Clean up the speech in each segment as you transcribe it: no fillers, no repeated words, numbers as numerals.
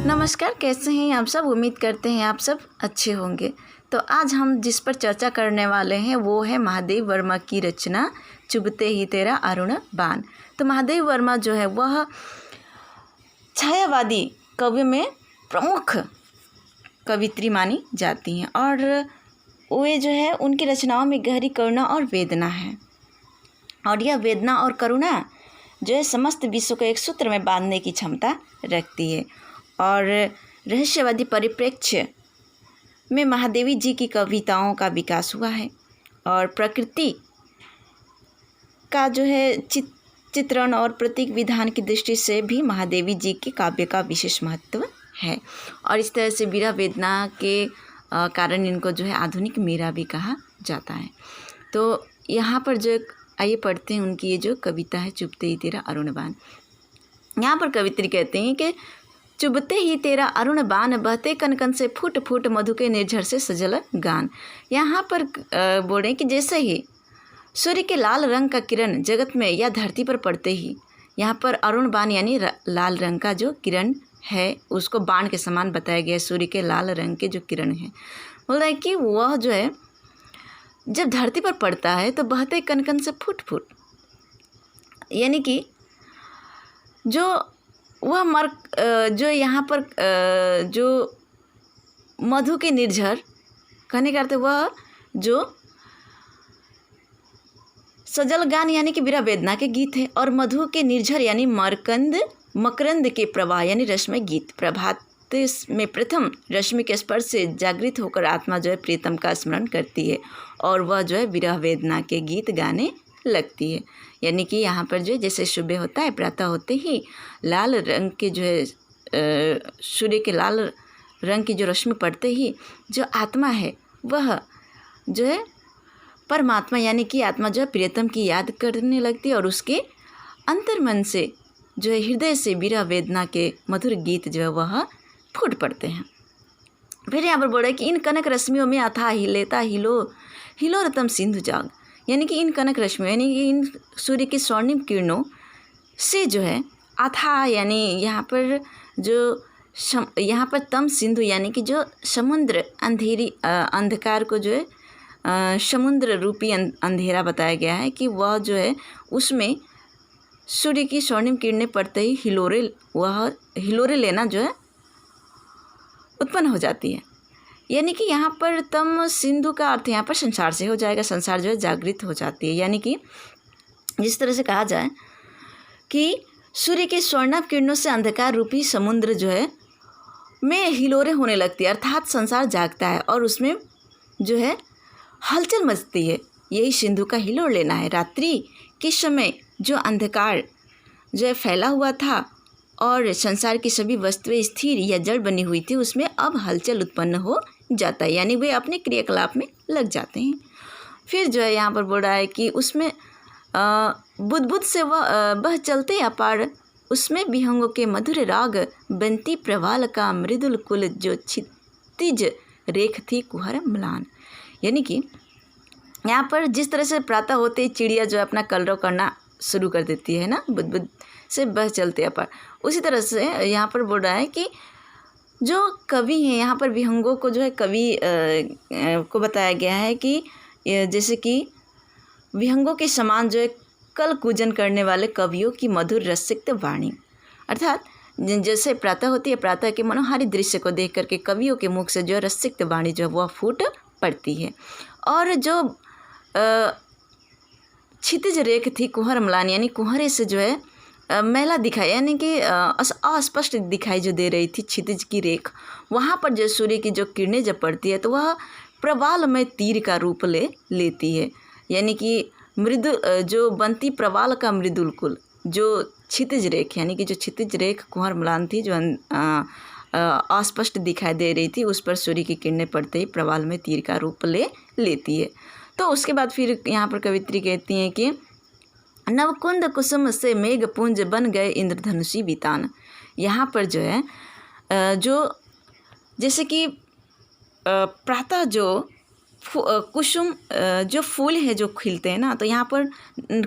नमस्कार, कैसे हैं आप सब। उम्मीद करते हैं आप सब अच्छे होंगे। तो आज हम जिस पर चर्चा करने वाले हैं वो है महादेव वर्मा की रचना चुभते ही तेरा अरुण बाण। तो महादेव वर्मा जो है वह छायावादी कवि में प्रमुख कवित्री मानी जाती हैं और वे जो है उनकी रचनाओं में गहरी करुणा और वेदना है। और यह वेदना और करुणा जो है समस्त विश्व को एक सूत्र में बांधने की क्षमता रखती है। और रहस्यवादी परिप्रेक्ष्य में महादेवी जी की कविताओं का विकास हुआ है और प्रकृति का जो है चित्रण और प्रतीक विधान की दृष्टि से भी महादेवी जी के काव्य का विशेष महत्व है। और इस तरह से वीरा वेदना के कारण इनको जो है आधुनिक मीरा भी कहा जाता है। तो यहाँ पर जो आइए पढ़ते हैं उनकी ये जो कविता है चुभते ही तेरा अरुण बाण। यहाँ पर कवित्री कहते हैं कि चुभते ही तेरा अरुण बाण बहते कनकन से फूट फूट मधु के निर्झर से सजल गान। यहाँ पर बोल रहे हैं कि जैसे ही सूर्य के लाल रंग का किरण जगत में या धरती पर पड़ते ही, यहाँ पर अरुण बाण यानी लाल रंग का जो किरण है उसको बाण के समान बताया गया है। सूर्य के लाल रंग के जो किरण है, बोल रहा है कि वह जो है जब धरती पर पड़ता है तो बहते कनकन से फुट फुट, यानी कि जो वह जो यहाँ पर जो मधु के निर्झर कहने का अर्थ वह जो सजल गान यानी कि वीरा वेदना के गीत है और मधु के निर्झर यानी मकरंद के प्रवाह यानी रश्मि गीत। प्रभात में प्रथम रश्मि के स्पर्श से जागृत होकर आत्मा जो है प्रीतम का स्मरण करती है और वह जो है विरह वेदना के गीत गाने लगती है। यानी कि यहाँ पर जो जैसे सुबह होता है, प्रातः होते ही लाल रंग के जो है सूर्य के लाल रंग की जो रश्मि पड़ते ही जो आत्मा है वह जो है परमात्मा यानी कि आत्मा जो है प्रियतम की याद करने लगती है और उसके अंतर्मन से जो है हृदय से विरह वेदना के मधुर गीत जो है वह फूट पड़ते हैं। फिर यहाँ पर बोल रहा है कि इन कनक रश्मियों में अथाह हिलेता हिलो रतम सिंधु जाग, यानी कि इन कनक रश्मियों यानी कि इन सूर्य की स्वर्णिम किरणों से जो है अथाह यानी यहाँ पर जो यहाँ पर तम सिंधु यानी कि जो समुद्र अंधकार को जो है समुद्र रूपी अंधेरा बताया गया है कि वह जो है उसमें सूर्य की स्वर्णिम किरणें पड़ते ही हिलोरे लेना जो है उत्पन्न हो जाती है। यानी कि यहाँ पर तम सिंधु का अर्थ यहाँ पर संसार से हो जाएगा, संसार जो है जागृत हो जाती है। यानी कि जिस तरह से कहा जाए कि सूर्य के स्वर्णिम किरणों से अंधकार रूपी समुद्र जो है में हिलोरे होने लगती है, अर्थात संसार जागता है और उसमें जो है हलचल मचती है। यही सिंधु का हिलोर लेना है। रात्रि के समय जो अंधकार जो है फैला हुआ था और संसार की सभी वस्तुएं स्थिर या जड़ बनी हुई थी, उसमें अब हलचल उत्पन्न हो जाता है, यानी वे अपने क्रियाकलाप में लग जाते हैं। फिर जो है यहाँ पर बोल रहा है कि उसमें बुद्ध से वह चलते अपार, उसमें विहंगों के मधुर राग बंती प्रवाल का मृदुल कुल जो क्षितिज रेख थी कुहर म्लान। यानी कि यहाँ पर जिस तरह से प्रातः होते ही चिड़िया जो है अपना कलरव करना शुरू कर देती है ना, बुद्ध से बह चलते अपार, उसी तरह से यहाँ पर बोल रहा है कि जो कवि हैं यहाँ पर विहंगों को जो है कवि को बताया गया है कि जैसे कि विहंगों के समान जो है कल कूजन करने वाले कवियों की मधुर रसिक्त वाणी, अर्थात जैसे प्रातः होती है, प्रातः के मनोहारी दृश्य को देख करके कवियों के मुख से जो है रसिक्त वाणी जो है वह फूट पड़ती है। और जो क्षितिज रेख थी कुहर म्लान यानी कुहरे से जो है मैला दिखाई यानी कि अस्पष्ट दिखाई जो दे रही थी क्षितिज की रेख, वहाँ पर जो सूर्य की जो किरणें जब पड़ती है तो वह प्रवाल में तीर का रूप लेती है। यानी कि मृदु जो बनती प्रवाल का मृदुल कुल जो क्षितिज रेख यानी कि जो क्षितिज रेख कुहर म्लान थी जो अस्पष्ट दिखाई दे रही थी, उस पर सूर्य की किरणें पड़ते ही प्रवाल में तीर का रूप लेती है। तो उसके बाद फिर यहाँ पर कवित्री कहती हैं कि नवकुंद कुसुम से मेघपुंज बन गए इंद्रधनुषी वितान। यहाँ पर जो है जो जैसे कि प्रातः जो कुसुम जो फूल है जो खिलते हैं ना, तो यहाँ पर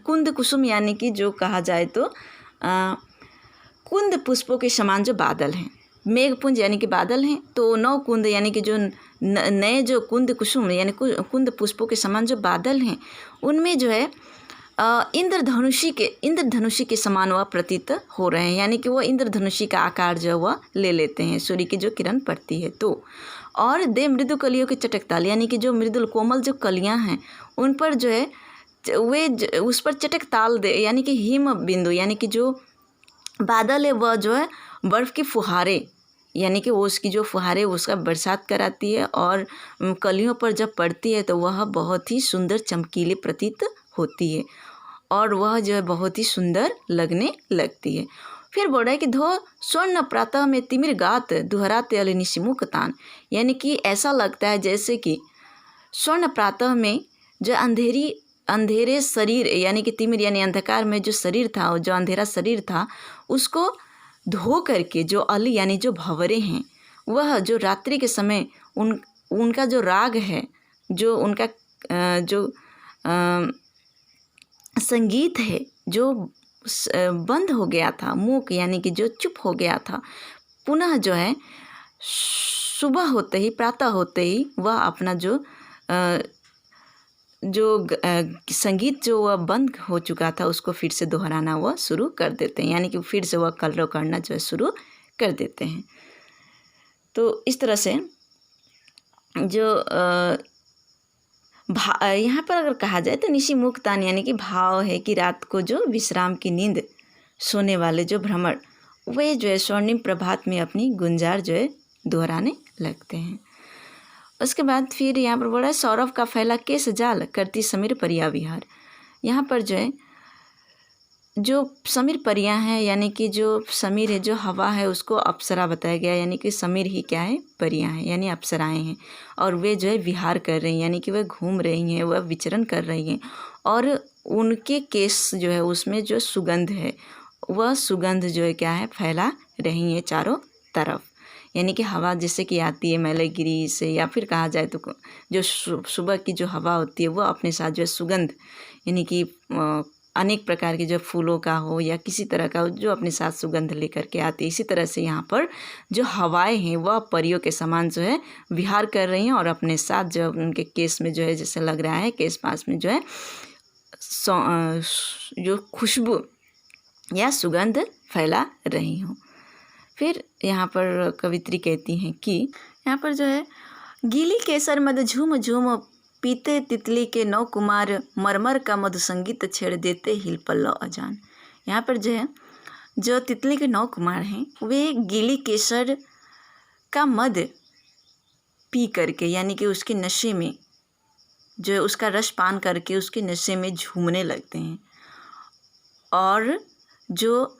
कुंद कुसुम यानी कि जो कहा जाए तो कुंद पुष्पों के समान जो बादल हैं, मेघपुंज यानी कि बादल हैं, तो 9 कुंद यानी कि जो नए जो कुंद कुसुम यानी कुंद पुष्पों के समान जो बादल हैं, उनमें जो है इंद्रधनुषी के समान वह प्रतीत हो रहे हैं, यानी कि वो इंद्रधनुषी का आकार जो वह ले लेते हैं सूर्य की जो किरण पड़ती है तो। और दे मृदु कलियों के चटकताल, यानी कि जो मृदुल कोमल जो कलियां हैं उन पर जो है वे उस पर चटक ताल दे, यानी कि हिम बिंदु, यानी कि जो बादल है वह जो है बर्फ़ की फुहारे, यानी कि वो उसकी जो फुहारे उसका बरसात कराती है और कलियों पर जब पड़ती है तो वह बहुत ही सुंदर चमकीले प्रतीत होती है और वह जो है बहुत ही सुंदर लगने लगती है। फिर बोल रहा है कि धो स्वर्ण प्रातः में तिमिर गात दुहराते अल निशिमुख तान, यानी कि ऐसा लगता है जैसे कि स्वर्ण प्रातः में जो अंधेरे शरीर यानी कि तिमिर यानी अंधकार में जो शरीर था, जो अंधेरा शरीर था, उसको धो करके जो अल यानी जो भंवरे हैं वह जो रात्रि के समय उनका जो राग है, जो उनका जो संगीत है जो बंद हो गया था, मूक यानी कि जो चुप हो गया था, पुनः जो है सुबह होते ही प्रातः होते ही वह अपना जो संगीत जो वह बंद हो चुका था उसको फिर से दोहराना वह शुरू कर देते हैं, यानी कि फिर से वह कलरव करना जो है शुरू कर देते हैं। तो इस तरह से जो यहाँ पर अगर कहा जाए तो निशिमुख तान यानी कि भाव है कि रात को जो विश्राम की नींद सोने वाले जो भ्रमर वे जो है स्वर्णिम प्रभात में अपनी गुंजार जो है दोहराने लगते हैं। उसके बाद फिर यहाँ पर बोला है सौरभ का फैला केस जाल करती समीर परिया विहार। यहाँ पर जो है जो समीर परियां हैं, यानी कि जो समीर है जो हवा है उसको अप्सरा बताया गया, यानी कि समीर ही क्या है परियां हैं यानी अप्सराएं हैं और वे जो है विहार कर रही हैं, यानी कि वह घूम रही हैं, वह विचरण कर रही हैं और उनके केस जो है उसमें जो सुगंध है वह सुगंध जो है क्या है फैला रही है चारों तरफ, यानी कि हवा जैसे कि आती है मैलागिरी से या फिर कहा जाए तो जो सुबह की जो हवा होती है वह अपने साथ जो है सुगंध यानी कि अनेक प्रकार के जो फूलों का हो या किसी तरह का हो जो अपने साथ सुगंध लेकर के आती है। इसी तरह से यहाँ पर जो हवाएं हैं वह परियों के समान जो है विहार कर रही हैं और अपने साथ जो उनके केस में जो है जैसे लग रहा है केस पास में जो है जो खुशबू या सुगंध फैला रही हूँ। फिर यहाँ पर कवित्री कहती हैं कि यहाँ पर जो है गीली केसर मद झूम झूम पीते तितली के 9 कुमार मरमर का मधु संगीत छेड़ देते हिल पल्लव अजान। यहाँ पर जो है जो तितली के 9 कुमार हैं वे गीली केसर का मद पी करके यानी कि उसके नशे में जो है उसका रस पान करके उसके नशे में झूमने लगते हैं और जो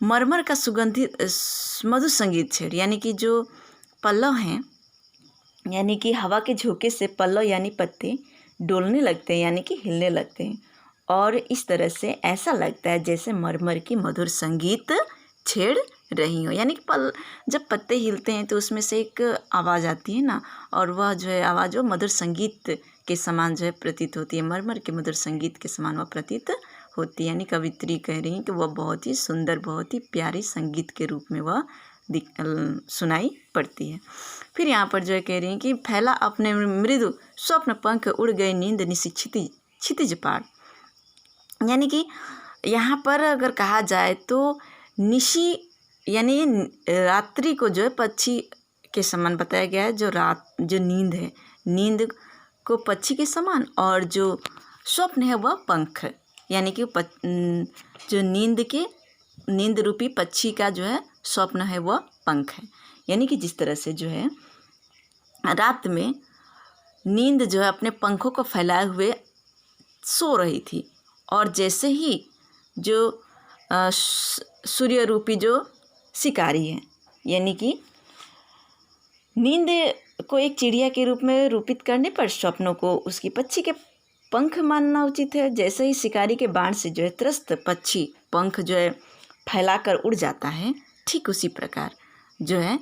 मरमर का सुगंधित मधु संगीत छेड़ यानी कि जो पल्लव हैं यानी कि हवा के झोंके से पल्लव यानी पत्ते डोलने लगते हैं यानी कि हिलने लगते हैं और इस तरह से ऐसा लगता है जैसे मरमर की मधुर संगीत छेड़ रही हो, यानी कि जब पत्ते हिलते हैं तो उसमें से एक आवाज़ आती है ना और वह जो है आवाज़ वो मधुर संगीत के समान जो है प्रतीत होती है, मरमर के मधुर संगीत के समान वह प्रतीत होती है। यानी कवित्री कह रही हैं कि वह बहुत ही सुंदर बहुत ही प्यारी संगीत के रूप में वह सुनाई पड़ती है। फिर यहाँ पर जो है कह रही हैं कि फैला अपने मृदु स्वप्न पंख उड़ गए नींद निशी क्षितिज पार, यानी कि यहाँ पर अगर कहा जाए तो निशी यानी रात्रि को जो है पक्षी के समान बताया गया है, जो रात जो नींद है नींद को पक्षी के समान और जो स्वप्न है वह पंख यानी कि जो नींद रूपी पक्षी का जो है स्वप्न है वह पंख है। यानी कि जिस तरह से जो है रात में नींद जो है अपने पंखों को फैलाए हुए सो रही थी और जैसे ही जो सूर्य रूपी जो शिकारी है यानी कि नींद को एक चिड़िया के रूप में रूपित करने पर स्वप्नों को उसकी पक्षी के पंख मानना उचित है। जैसे ही शिकारी के बाण से जो है त्रस्त पक्षी पंख जो है फैलाकर उड़ जाता है, ठीक उसी प्रकार जो है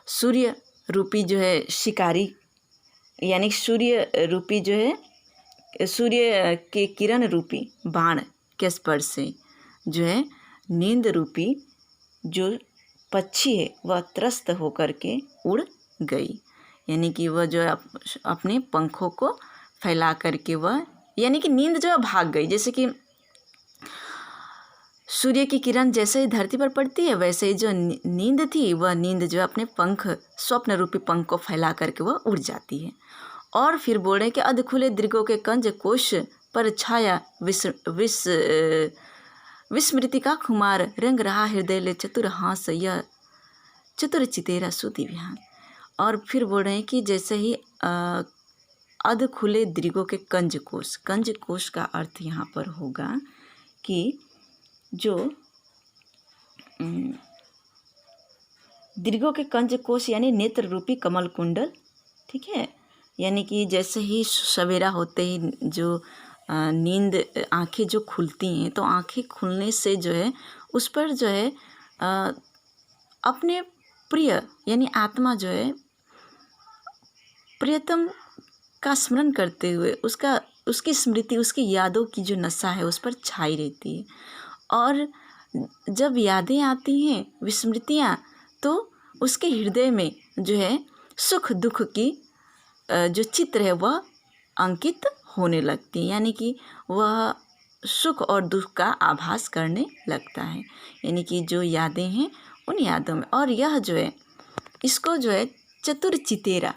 सूर्य रूपी जो है शिकारी यानी सूर्य रूपी जो है सूर्य के किरण रूपी बाण के स्पर्श से जो है नींद रूपी जो पक्षी है वह त्रस्त होकर के उड़ गई। यानी कि वह जो है अपने पंखों को फैला करके वह यानी कि नींद जो है भाग गई। जैसे कि सूर्य की किरण जैसे ही धरती पर पड़ती है वैसे ही जो नींद थी वह नींद जो अपने पंख स्वप्न रूपी पंख को फैला करके वह उड़ जाती है। और फिर बोल रहे हैं कि अध खुले दृगों के कंज कोश पर छाया विस्मृति का खुमार रंग रहा हृदय ले चतुर हास यह चतुर चितेरा सुधि विहान। और फिर बोल रहे हैं कि जैसे ही अध खुले दृगों के कंज कोश का अर्थ यहाँ पर होगा कि जो दृगों के कंज कोश यानी नेत्र रूपी कमल कुंडल, ठीक है। यानी कि जैसे ही सवेरा होते ही जो नींद आँखें जो खुलती हैं तो आँखें खुलने से जो है उस पर जो है अपने प्रिय यानी आत्मा जो है प्रियतम का स्मरण करते हुए उसकी स्मृति उसकी यादों की जो नशा है उस पर छाई रहती है। और जब यादें आती हैं विस्मृतियाँ तो उसके हृदय में जो है सुख दुख की जो चित्र है वह अंकित होने लगती है। यानी कि वह सुख और दुख का आभास करने लगता है। यानी कि जो यादें हैं उन यादों में। और यह जो है इसको जो है चतुर चितेरा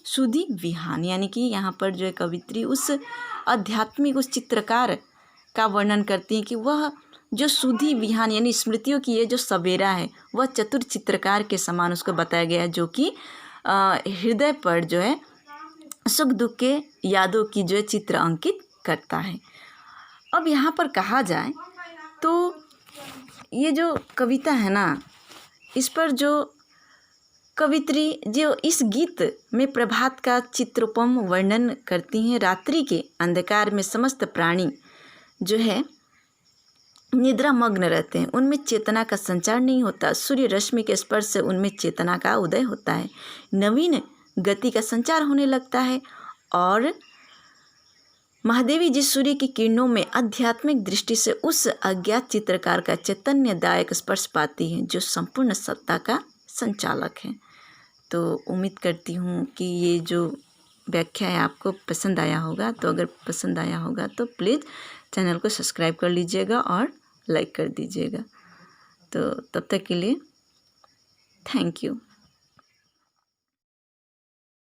सुधि विहान, यानी कि यहाँ पर जो है कवित्री उस आध्यात्मिक उस चित्रकार का वर्णन करती है कि वह जो सुधि विहान यानी स्मृतियों की ये जो सवेरा है वह चतुर चित्रकार के समान उसको बताया गया है, जो कि हृदय पर जो है सुख दुख के यादों की जो है चित्र अंकित करता है। अब यहाँ पर कहा जाए तो ये जो कविता है ना इस पर जो कवित्री जो इस गीत में प्रभात का चित्रोपम वर्णन करती हैं। रात्रि के अंधकार में समस्त प्राणी जो है निद्रा मग्न रहते हैं, उनमें चेतना का संचार नहीं होता। सूर्य रश्मि के स्पर्श से उनमें चेतना का उदय होता है, नवीन गति का संचार होने लगता है। और महादेवी जी सूर्य की किरणों में आध्यात्मिक दृष्टि से उस अज्ञात चित्रकार का चैतन्यदायक स्पर्श पाती हैं जो संपूर्ण सत्ता का संचालक है। तो उम्मीद करती हूँ कि ये जो व्याख्या है आपको पसंद आया होगा। तो अगर पसंद आया होगा तो प्लीज़ चैनल को सब्सक्राइब कर लीजिएगा और लाइक कर दीजिएगा। तो तब तक के लिए थैंक यू।